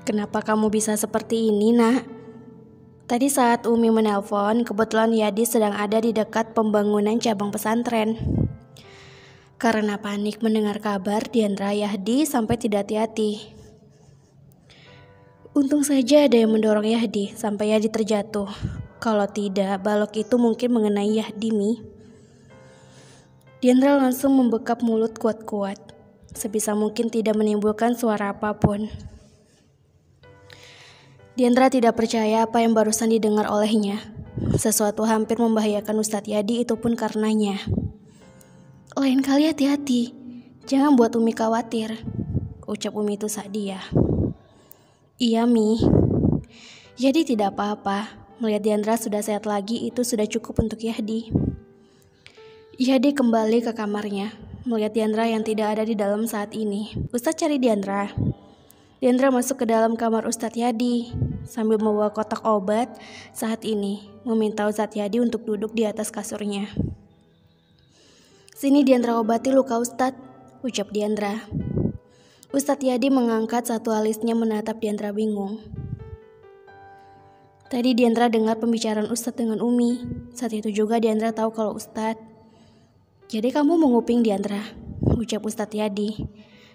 Kenapa kamu bisa seperti ini, Nak? Tadi saat Umi menelpon, kebetulan Yadi sedang ada di dekat pembangunan cabang pesantren. Karena panik mendengar kabar, Diandra Yahdi sampai tidak hati-hati. Untung saja ada yang mendorong Yahdi sampai Yahdi terjatuh. Kalau tidak, balok itu mungkin mengenai Yahdi, Mi. Diandra langsung membekap mulut kuat-kuat, sebisa mungkin tidak menimbulkan suara apapun. Diandra tidak percaya apa yang barusan didengar olehnya. Sesuatu hampir membahayakan Ustadz Yadi, itu pun karenanya. Lain kali hati-hati, jangan buat Umi khawatir, ucap Umi itu saat dia. Iya, Mi. Yadi tidak apa-apa. Melihat Diandra sudah sehat lagi, itu sudah cukup untuk Yadi. Yadi kembali ke kamarnya, melihat Diandra yang tidak ada di dalam saat ini. Ustadz cari Diandra. Diandra masuk ke dalam kamar Ustadz Yadi sambil membawa kotak obat. Saat ini meminta Ustadz Yadi untuk duduk di atas kasurnya. Sini Diandra obati luka Ustadz, ucap Diandra. Ustadz Yadi mengangkat satu alisnya menatap Diandra bingung. Tadi Diandra dengar pembicaraan Ustadz dengan Umi. Saat itu juga Diandra tahu kalau Ustadz. Jadi kamu menguping Diandra, ucap Ustadz Yadi.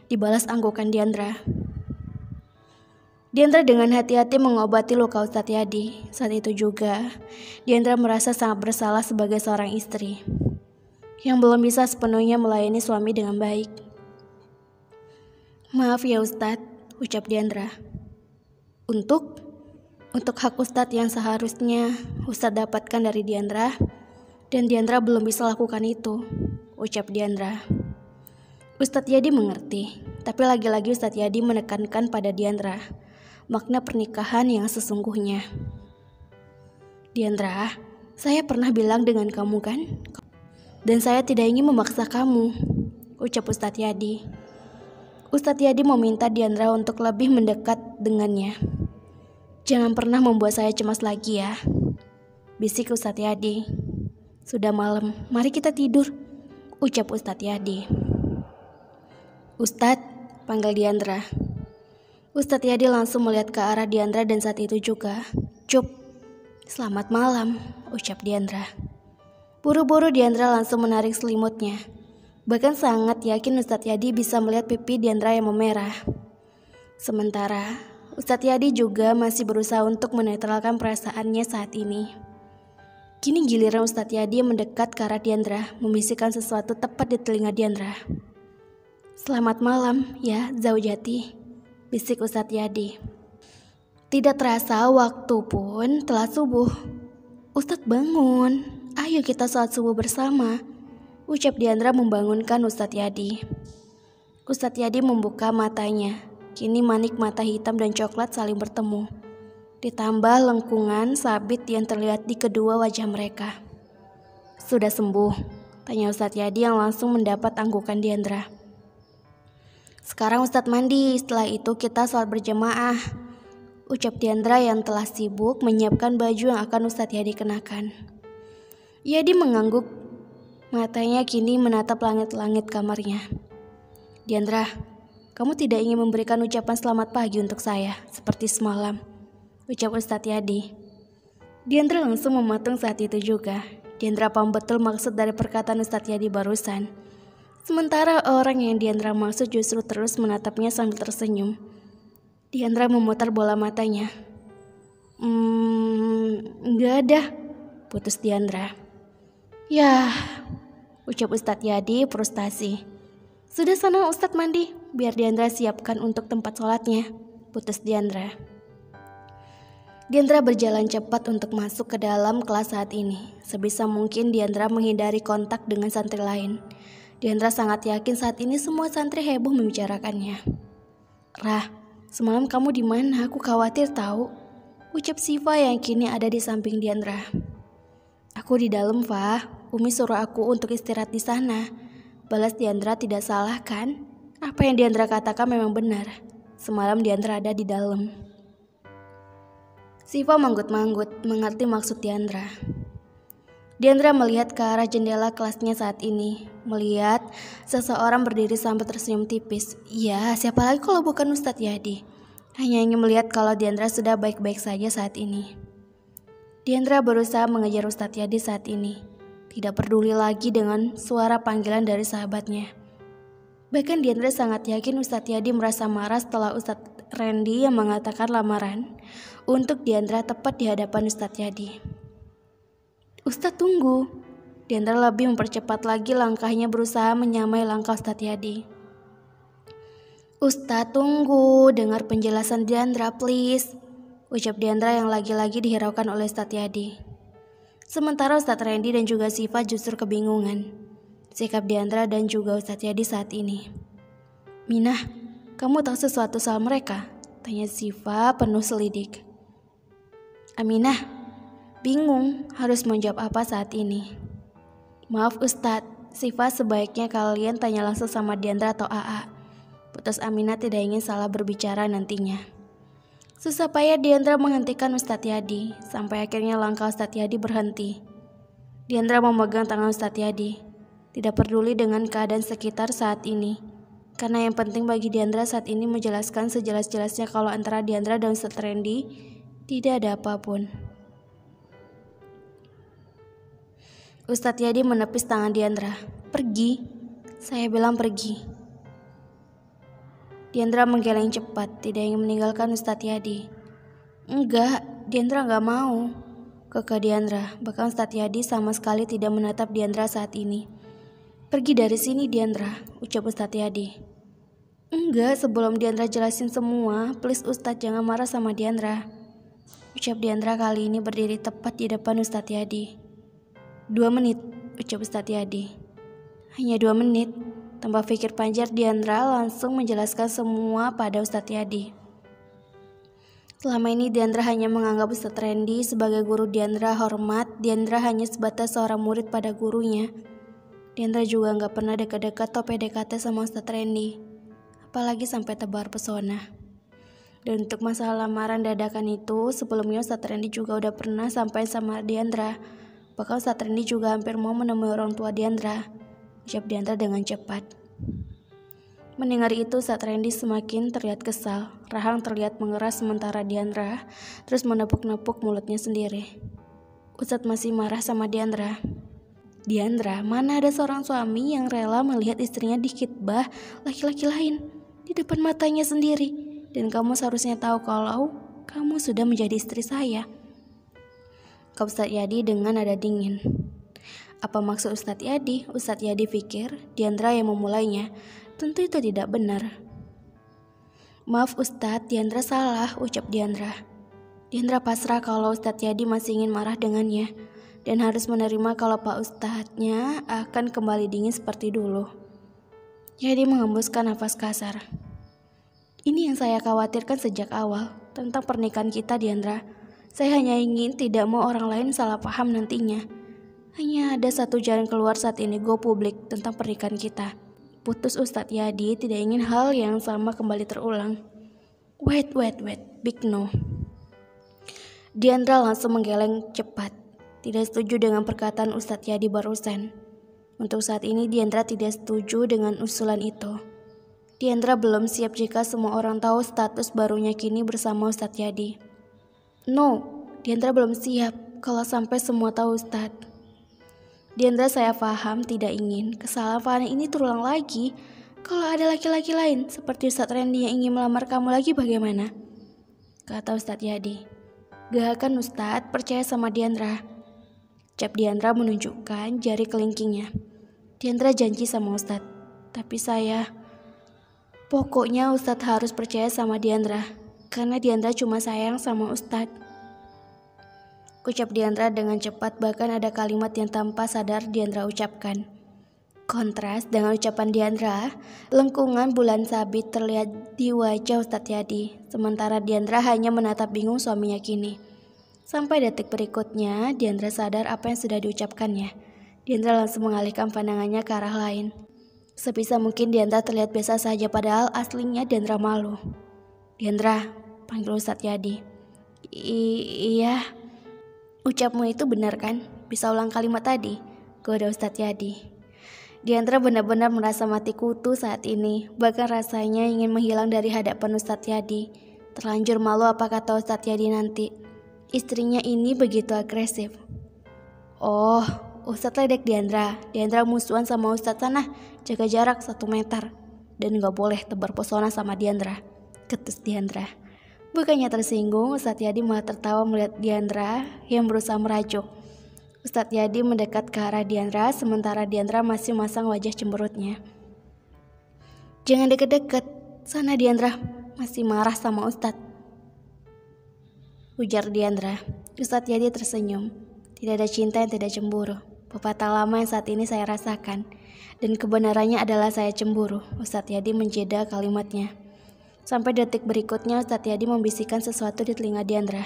Dibalas anggukan Diandra. Diandra dengan hati-hati mengobati luka Ustadz Yadi. Saat itu juga, Diandra merasa sangat bersalah sebagai seorang istri yang belum bisa sepenuhnya melayani suami dengan baik. Maaf ya Ustadz, ucap Diandra. Untuk hak Ustadz yang seharusnya Ustadz dapatkan dari Diandra, dan Diandra belum bisa lakukan itu, ucap Diandra. Ustadz Yadi mengerti, tapi lagi-lagi Ustadz Yadi menekankan pada Diandra makna pernikahan yang sesungguhnya. Diandra, saya pernah bilang dengan kamu kan? Dan saya tidak ingin memaksa kamu, ucap Ustadz Yadi. Ustadz Yadi meminta Diandra untuk lebih mendekat dengannya. Jangan pernah membuat saya cemas lagi ya, bisik Ustadz Yadi. Sudah malam, mari kita tidur, ucap Ustadz Yadi. Ustadz, panggil Diandra. Ustadz Yadi langsung melihat ke arah Diandra dan saat itu juga, Cup, selamat malam, ucap Diandra. Buru-buru Diandra langsung menarik selimutnya. Bahkan sangat yakin Ustadz Yadi bisa melihat pipi Diandra yang memerah. Sementara, Ustadz Yadi juga masih berusaha untuk menetralkan perasaannya saat ini. Kini giliran Ustadz Yadi mendekat ke arah Diandra, membisikkan sesuatu tepat di telinga Diandra. Selamat malam ya, Zaujati, bisik Ustadz Yadi. Tidak terasa waktu pun telah subuh. Ustadz bangun, ayo kita sholat subuh bersama, ucap Diandra membangunkan Ustadz Yadi. Ustadz Yadi membuka matanya. Kini manik mata hitam dan coklat saling bertemu. Ditambah lengkungan sabit yang terlihat di kedua wajah mereka. Sudah sembuh? Tanya Ustadz Yadi yang langsung mendapat anggukan Diandra. Sekarang Ustadz mandi, setelah itu kita sholat berjamaah, ucap Diandra yang telah sibuk menyiapkan baju yang akan Ustadz Yadi kenakan. Yadi mengangguk, matanya kini menatap langit-langit kamarnya. Diandra, kamu tidak ingin memberikan ucapan selamat pagi untuk saya, seperti semalam, ucap Ustadz Yadi. Diandra langsung mematung saat itu juga. Diandra paham betul maksud dari perkataan Ustadz Yadi barusan. Sementara orang yang Diandra maksud justru terus menatapnya sambil tersenyum. Diandra memutar bola matanya. Enggak ada, putus Diandra. Yah, ucap Ustadz Yadi frustasi. Sudah sana Ustadz mandi, biar Diandra siapkan untuk tempat sholatnya, putus Diandra. Diandra berjalan cepat untuk masuk ke dalam kelas saat ini. Sebisa mungkin Diandra menghindari kontak dengan santri lain. Diandra sangat yakin saat ini semua santri heboh membicarakannya. Rah, semalam kamu di mana? Aku khawatir tahu, ucap Siva yang kini ada di samping Diandra. Aku di dalam, Fah. Umi suruh aku untuk istirahat di sana, balas Diandra. Tidak salah kan? Apa yang Diandra katakan memang benar. Semalam Diandra ada di dalam. Siva manggut-manggut mengerti maksud Diandra. Diandra melihat ke arah jendela kelasnya saat ini. Melihat seseorang berdiri sambil tersenyum tipis. Ya, siapa lagi kalau bukan Ustadz Yadi? hanya ingin melihat kalau Diandra sudah baik-baik saja saat ini. Diandra berusaha mengejar Ustadz Yadi saat ini, tidak peduli lagi dengan suara panggilan dari sahabatnya. Bahkan Diandra sangat yakin Ustadz Yadi merasa marah setelah Ustadz Randy yang mengatakan lamaran untuk Diandra tepat di hadapan Ustadz Yadi. "Ustadz, tunggu." Diandra lebih mempercepat lagi langkahnya, berusaha menyamai langkah Ustadz Yadi. "Ustadz, tunggu, dengar penjelasan Diandra, please," ucap Diandra yang lagi-lagi dihiraukan oleh Ustadz Yadi. Sementara Ustadz Randy dan juga Siva justru kebingungan sikap Diandra dan juga Ustadz Yadi saat ini. "Minah, kamu tahu sesuatu soal mereka?" tanya Siva penuh selidik. Aminah bingung harus menjawab apa saat ini. "Maaf Ustadz, Siva, sebaiknya kalian tanya langsung sama Diandra atau AA," putus Aminah tidak ingin salah berbicara nantinya. Susah payah Diandra menghentikan Ustadz Yadi, sampai akhirnya langkah Ustadz Yadi berhenti. Diandra memegang tangan Ustadz Yadi, tidak peduli dengan keadaan sekitar saat ini. Karena yang penting bagi Diandra saat ini menjelaskan sejelas-jelasnya kalau antara Diandra dan Ustadz Randy tidak ada apapun. Ustadz Yadi menepis tangan Diandra. "Pergi, saya bilang pergi." Diandra menggeleng cepat, tidak ingin meninggalkan Ustadz Yadi. "Enggak, Diandra enggak mau," kekeh Diandra. Bahkan Ustadz Yadi sama sekali tidak menatap Diandra saat ini. "Pergi dari sini Diandra," ucap Ustadz Yadi. "Enggak, sebelum Diandra jelasin semua, please Ustadz jangan marah sama Diandra," ucap Diandra kali ini berdiri tepat di depan Ustadz Yadi. "2 menit, ucap Ustadz Yadi. "Hanya 2 menit. Tanpa pikir panjang Diandra langsung menjelaskan semua pada Ustadz Yadi. Selama ini Diandra hanya menganggap Ustadz Randy sebagai guru Diandra hormat. Diandra hanya sebatas seorang murid pada gurunya. Diandra juga gak pernah dekat-dekat atau PDKT sama Ustadz Randy, apalagi sampai tebar pesona. Dan untuk masalah lamaran dadakan itu, sebelumnya Ustadz Randy juga udah pernah sampai sama Diandra. Bahkan Ustadz Randy juga hampir mau menemui orang tua Diandra, ucap Diandra dengan cepat. Mendengar itu Ustadz Randy semakin terlihat kesal. Rahang terlihat mengeras sementara Diandra terus menepuk-nepuk mulutnya sendiri. Ustadz masih marah sama Diandra. "Diandra, mana ada seorang suami yang rela melihat istrinya dikitbah laki-laki lain di depan matanya sendiri. Dan kamu seharusnya tahu kalau kamu sudah menjadi istri saya," kata Ustadz Yadi dengan nada dingin. Apa maksud Ustadz Yadi? Ustadz Yadi pikir Diandra yang memulainya. Tentu itu tidak benar. "Maaf Ustadz, Diandra salah," ucap Diandra. Diandra pasrah kalau Ustadz Yadi masih ingin marah dengannya dan harus menerima kalau Pak Ustadznya akan kembali dingin seperti dulu. Yadi menghembuskan nafas kasar. "Ini yang saya khawatirkan sejak awal tentang pernikahan kita Diandra. Saya hanya ingin tidak mau orang lain salah paham nantinya. Hanya ada satu jalan keluar saat ini go publik tentang pernikahan kita," putus Ustadz Yadi, tidak ingin hal yang sama kembali terulang. Wait, big no. Diandra langsung menggeleng cepat, tidak setuju dengan perkataan Ustadz Yadi barusan. Untuk saat ini Diandra tidak setuju dengan usulan itu. Diandra belum siap jika semua orang tahu status barunya kini bersama Ustadz Yadi. No, Diandra belum siap kalau sampai semua tahu Ustadz. "Diandra, saya paham tidak ingin kesalahan ini terulang lagi. Kalau ada laki-laki lain seperti Ustadz Randy yang ingin melamar kamu lagi bagaimana?" kata Ustadz Yadi. "Gak akan Ustadz, percaya sama Diandra," ucap Diandra menunjukkan jari kelingkingnya. "Diandra janji sama Ustadz, tapi pokoknya Ustadz harus percaya sama Diandra, karena Diandra cuma sayang sama Ustadz," ucap Diandra dengan cepat, bahkan ada kalimat yang tanpa sadar Diandra ucapkan. Kontras dengan ucapan Diandra, lengkungan bulan sabit terlihat di wajah Ustadz Yadi, sementara Diandra hanya menatap bingung suaminya kini. Sampai detik berikutnya, Diandra sadar apa yang sudah diucapkannya. Diandra langsung mengalihkan pandangannya ke arah lain. Sebisa mungkin Diandra terlihat biasa saja, padahal aslinya Diandra malu. "Diandra," panggil Ustadz Yadi. Iya, ucapmu itu benar kan? Bisa ulang kalimat tadi?" goda Ustadz Yadi. Diandra benar-benar merasa mati kutu saat ini, bahkan rasanya ingin menghilang dari hadapan Ustadz Yadi. Terlanjur malu apa kata Ustadz Yadi nanti. Istrinya ini begitu agresif. Oh, Ustadz ledek Diandra. Diandra musuhan sama Ustadz sana. Jaga jarak 1 meter. Dan gak boleh tebar pesona sama Diandra. Ketus Diandra. Bukannya tersinggung, Ustadz Yadi malah tertawa melihat Diandra yang berusaha merajuk. Ustadz Yadi mendekat ke arah Diandra, sementara Diandra masih masang wajah cemberutnya. Jangan deket-deket, sana Diandra, masih marah sama Ustadz. Ujar Diandra. Ustadz Yadi tersenyum. Tidak ada cinta yang tidak cemburu. Pepatah lama yang saat ini saya rasakan. Dan kebenarannya adalah saya cemburu. Ustadz Yadi menjeda kalimatnya. Sampai detik berikutnya Ustadz Yadi membisikkan sesuatu di telinga Diandra.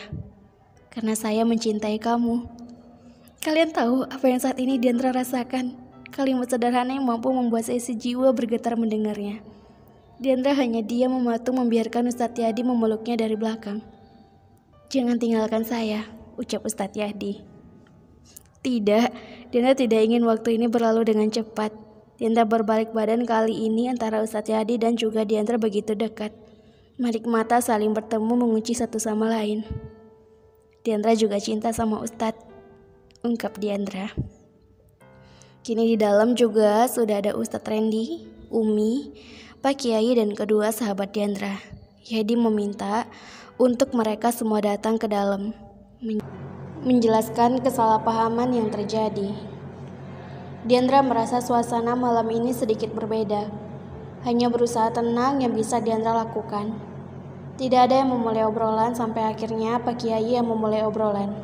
Karena saya mencintai kamu. Kalian tahu apa yang saat ini Diandra rasakan? Kalimat sederhana yang mampu membuat saya sejiwa bergetar mendengarnya. Diandra hanya diam mematung membiarkan Ustadz Yadi memeluknya dari belakang. Jangan tinggalkan saya, ucap Ustadz Yadi. Tidak, Diandra tidak ingin waktu ini berlalu dengan cepat. Diandra berbalik badan kali ini antara Ustadz Yadi dan juga Diandra begitu dekat. Merik mata saling bertemu mengunci satu sama lain. Diandra juga cinta sama Ustadz, ungkap Diandra. Kini di dalam juga sudah ada Ustadz Randy, Umi, Pak Kiai dan kedua sahabat Diandra. Yadi meminta untuk mereka semua datang ke dalam, menjelaskan kesalahpahaman yang terjadi. Diandra merasa suasana malam ini sedikit berbeda. Hanya berusaha tenang yang bisa Diandra lakukan. Tidak ada yang memulai obrolan sampai akhirnya Pak Kiai yang memulai obrolan.